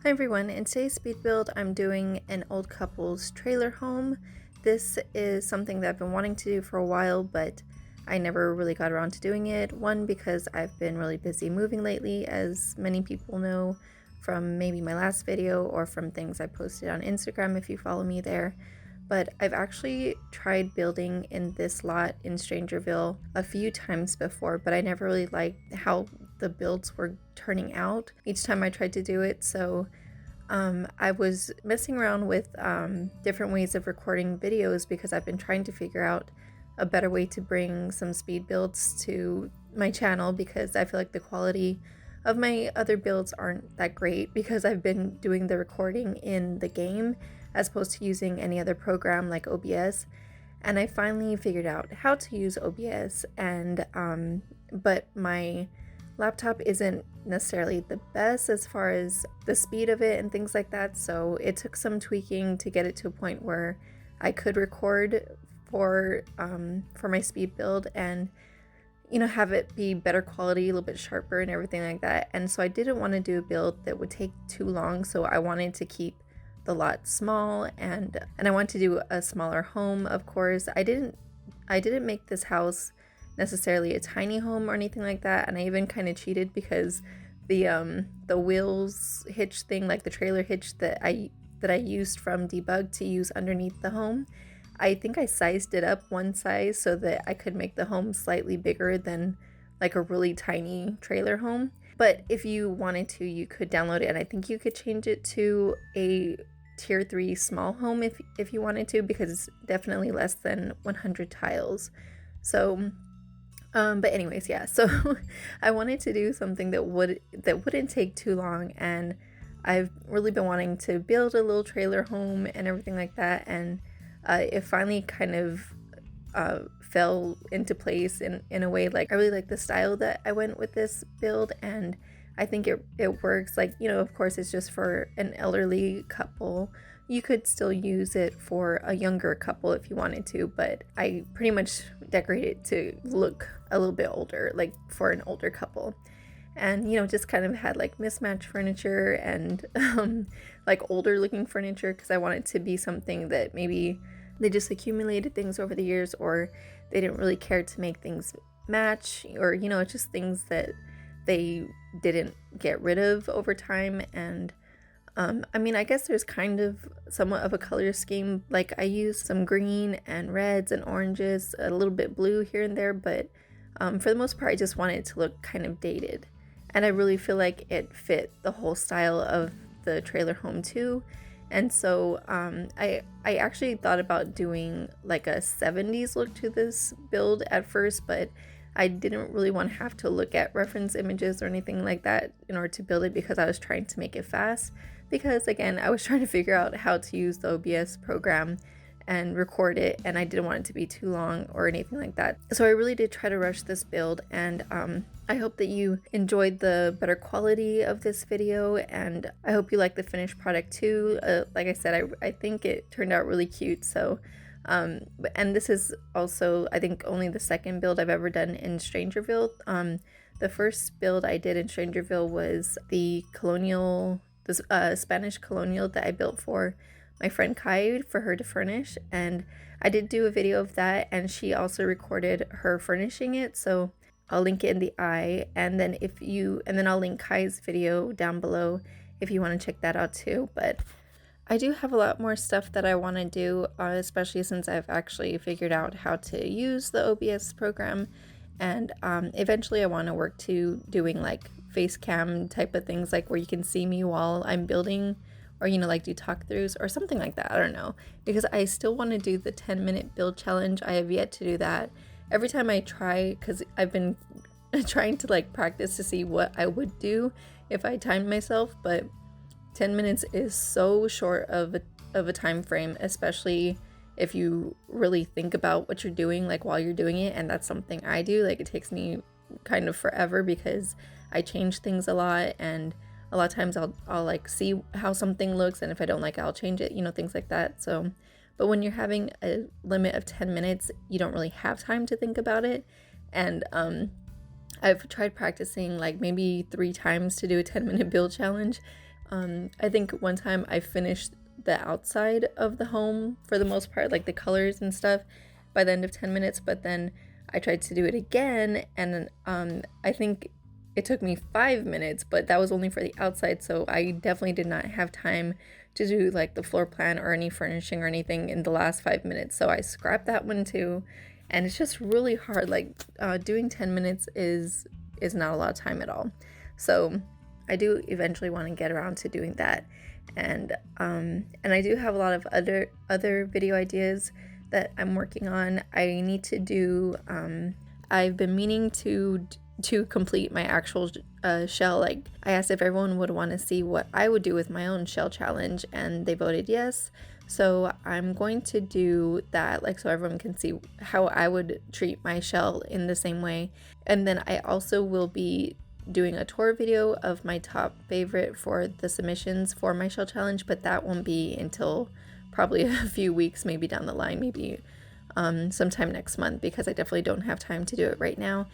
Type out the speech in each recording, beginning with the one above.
Hi everyone, in today's speed build I'm doing an old couple's trailer home. This is something that I've been wanting to do for a while, but I never really got around to doing it. One, because I've been really busy moving lately, as many people know from maybe my last video or from things I posted on Instagram if you follow me there. But I've actually tried building in this lot in Strangerville a few times before, but I never really liked how the builds were turning out each time I tried to do it. So I was messing around with different ways of recording videos because I've been trying to figure out a better way to bring some speed builds to my channel, because I feel like the quality of my other builds aren't that great because I've been doing the recording in the game as opposed to using any other program like OBS. And I finally figured out how to use OBS, and but my laptop isn't necessarily the best as far as the speed of it and things like that, so it took some tweaking to get it to a point where I could record for my speed build and have it be better quality, a little bit sharper and everything like that. And so I didn't want to do a build that would take too long, so I wanted to keep the lot small, and I wanted to do a smaller home. Of course, I didn't make this house necessarily a tiny home or anything like that, and I even kind of cheated because the wheels hitch thing, like the trailer hitch that I used from Debug to use underneath the home, I think I sized it up one size so that I could make the home slightly bigger than like a really tiny trailer home. But if you wanted to, you could download it, and I think you could change it to a tier 3 small home if you wanted to, because it's definitely less than 100 tiles. So but anyways, yeah, so I wanted to do something that wouldn't take too long, and I've really been wanting to build a little trailer home and everything like that, and it finally kind of fell into place in a way. Like, I really like the style that I went with this build, and I think it works. Like, of course it's just for an elderly couple. You could still use it for a younger couple if you wanted to, but I pretty much decorated it to look a little bit older, like for an older couple. And just kind of had like mismatched furniture and like older looking furniture, because I wanted to be something that maybe they just accumulated things over the years, or they didn't really care to make things match, or just things that they didn't get rid of over time. And I mean, I guess there's kind of somewhat of a color scheme. Like, I used some green and reds and oranges, a little bit blue here and there, but for the most part I just wanted it to look kind of dated, and I really feel like it fit the whole style of the trailer home too. And so I actually thought about doing like a 70s look to this build at first, but I didn't really want to have to look at reference images or anything like that in order to build it, because I was trying to make it fast. Because again, I was trying to figure out how to use the OBS program and record it, and I didn't want it to be too long or anything like that. So I really did try to rush this build, and I hope that you enjoyed the better quality of this video, and I hope you like the finished product too. Like I said, I think it turned out really cute. So and this is also, I think, only the second build I've ever done in Strangerville. The first build I did in Strangerville was the Spanish colonial that I built for my friend Kai for her to furnish, and I did do a video of that, and she also recorded her furnishing it, so I'll link it in the eye, and then I'll link Kai's video down below if you want to check that out too. But I do have a lot more stuff that I want to do, especially since I've actually figured out how to use the OBS program, and eventually I want to work to doing like face cam type of things, like where you can see me while I'm building, or like do talk throughs or something like that. I don't know, because I still want to do the 10-minute build challenge. I have yet to do that. Every time I try, because I've been trying to like practice to see what I would do if I timed myself, but 10 minutes is so short of a time frame, especially if you really think about what you're doing like while you're doing it. And that's something I do. Like, it takes me kind of forever because I change things a lot, and a lot of times I'll like see how something looks, and if I don't like it, I'll change it, things like that. So, but when you're having a limit of 10 minutes, you don't really have time to think about it. And I've tried practicing like maybe 3 times to do a 10-minute build challenge. I think one time I finished the outside of the home for the most part, like the colors and stuff, by the end of 10 minutes, but then I tried to do it again, and I think it took me 5 minutes, but that was only for the outside, so I definitely did not have time to do like the floor plan or any furnishing or anything in the last 5 minutes, so I scrapped that one too. And it's just really hard, like doing 10 minutes is not a lot of time at all. So I do eventually want to get around to doing that, and I do have a lot of other video ideas that I'm working on. I need to do I've been meaning to complete my actual shell. Like, I asked if everyone would want to see what I would do with my own shell challenge, and they voted yes. So I'm going to do that, like, so everyone can see how I would treat my shell in the same way. And then I also will be doing a tour video of my top favorite for the submissions for my shell challenge, but that won't be until probably a few weeks, maybe down the line, maybe sometime next month, because I definitely don't have time to do it right now.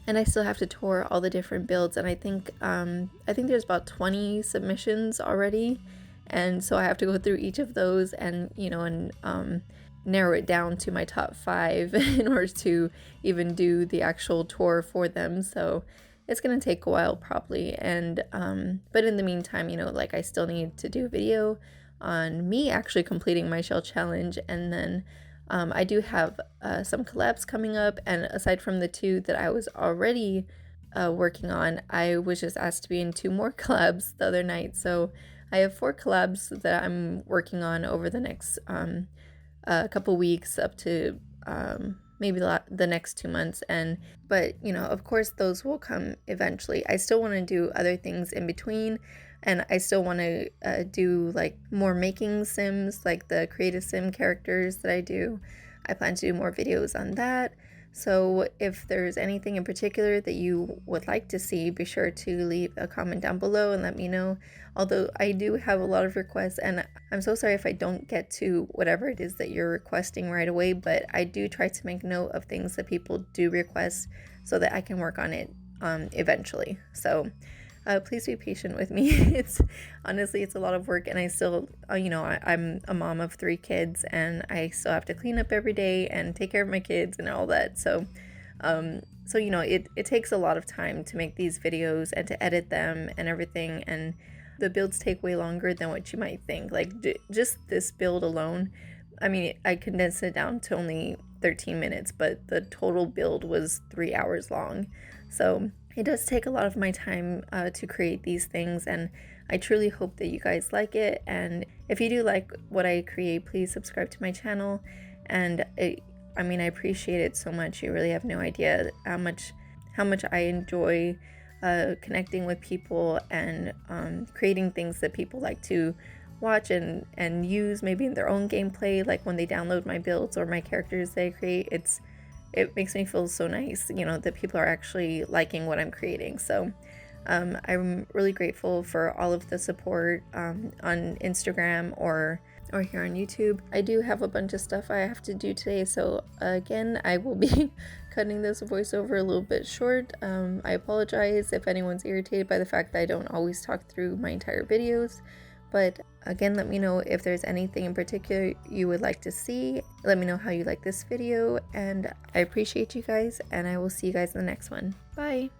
And I still have to tour all the different builds, and I think there's about 20 submissions already, and so I have to go through each of those and narrow it down to my top 5 in order to even do the actual tour for them. So it's gonna take a while probably, and but in the meantime, like, I still need to do a video on me actually completing my shell challenge, and then I do have some collabs coming up, and aside from the 2 that I was already working on, I was just asked to be in 2 more collabs the other night. So I have 4 collabs that I'm working on over the next couple weeks, up to maybe the next 2 months. But of course those will come eventually. I still want to do other things in between, and I still want to do like more making sims, like the creative sim characters that I do. I plan to do more videos on that. So if there's anything in particular that you would like to see, be sure to leave a comment down below and let me know. Although I do have a lot of requests, and I'm so sorry if I don't get to whatever it is that you're requesting right away, but I do try to make note of things that people do request so that I can work on it eventually. So please be patient with me. It's honestly, it's a lot of work, and I still, I'm a mom of 3 kids, and I still have to clean up every day and take care of my kids and all that. So, it takes a lot of time to make these videos and to edit them and everything, and the builds take way longer than what you might think. Like, just this build alone, I mean, I condensed it down to only 13 minutes, but the total build was 3 hours long. So it does take a lot of my time to create these things, and I truly hope that you guys like it. And if you do like what I create, please subscribe to my channel. And I appreciate it so much. You really have no idea how much I enjoy connecting with people and creating things that people like to watch and use maybe in their own gameplay, like when they download my builds or my characters they create. It makes me feel so nice, that people are actually liking what I'm creating. So I'm really grateful for all of the support on Instagram or here on YouTube. I do have a bunch of stuff I have to do today, so again, I will be cutting this voiceover a little bit short. I apologize if anyone's irritated by the fact that I don't always talk through my entire videos. But again, let me know if there's anything in particular you would like to see. Let me know how you like this video, and I appreciate you guys, and I will see you guys in the next one. Bye!